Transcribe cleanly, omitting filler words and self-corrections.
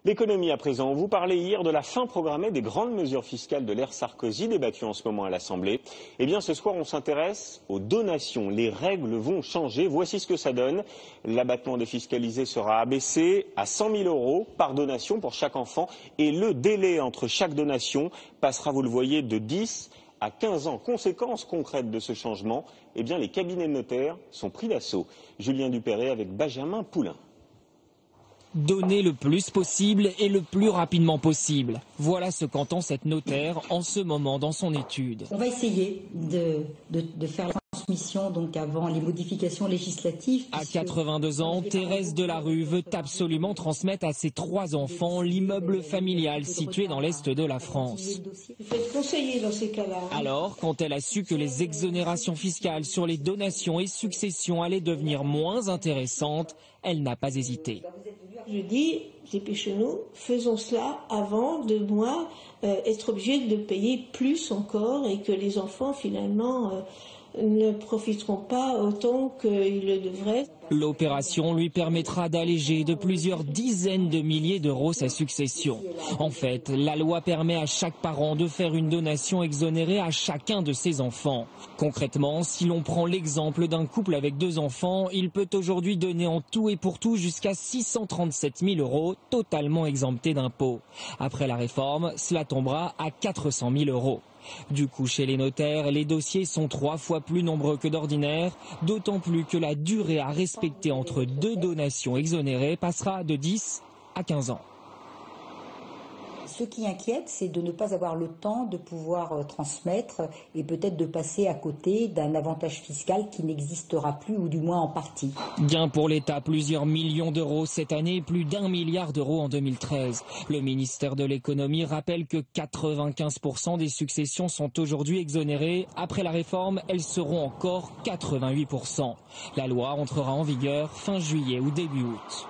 L'économie à présent. Vous parlez hier de la fin programmée des grandes mesures fiscales de l'ère Sarkozy, débattues en ce moment à l'Assemblée. Eh bien, ce soir, on s'intéresse aux donations. Les règles vont changer. Voici ce que ça donne. L'abattement défiscalisé sera abaissé à 100 000 € par donation pour chaque enfant. Et le délai entre chaque donation passera, vous le voyez, de 10 à 15 ans. Conséquence concrète de ce changement, eh bien, les cabinets de notaires sont pris d'assaut. Julien Dupéret avec Benjamin Poulain. Donner le plus possible et le plus rapidement possible. Voilà ce qu'entend cette notaire en ce moment dans son étude. On va essayer de faire la transmission donc avant les modifications législatives. À 82 ans, Thérèse Delarue veut absolument transmettre à ses 3 enfants l'immeuble familial situé dans l'est de la France. Il faut être conseillé dans ces cas-là. Alors, quand elle a su que les exonérations fiscales sur les donations et successions allaient devenir moins intéressantes, elle n'a pas hésité. Je dis, dépêchons-nous, faisons cela avant de être obligé de payer plus encore et que les enfants finalement ne profiteront pas autant qu'ils le devraient. L'opération lui permettra d'alléger de plusieurs dizaines de milliers d'euros sa succession. En fait, la loi permet à chaque parent de faire une donation exonérée à chacun de ses enfants. Concrètement, si l'on prend l'exemple d'un couple avec 2 enfants, il peut aujourd'hui donner en tout et pour tout jusqu'à 637 000 € totalement exemptés d'impôts. Après la réforme, cela tombera à 400 000 €. Du coup, chez les notaires, les dossiers sont 3 fois plus nombreux que d'ordinaire, d'autant plus que la durée à respecter entre 2 donations exonérées passera de 10 à 15 ans. Ce qui inquiète, c'est de ne pas avoir le temps de pouvoir transmettre et peut-être de passer à côté d'un avantage fiscal qui n'existera plus ou du moins en partie. Gain pour l'État, plusieurs millions d'euros cette année, plus d'1 milliard d'euros en 2013. Le ministère de l'économie rappelle que 95% des successions sont aujourd'hui exonérées. Après la réforme, elles seront encore 88%. La loi entrera en vigueur fin juillet ou début août.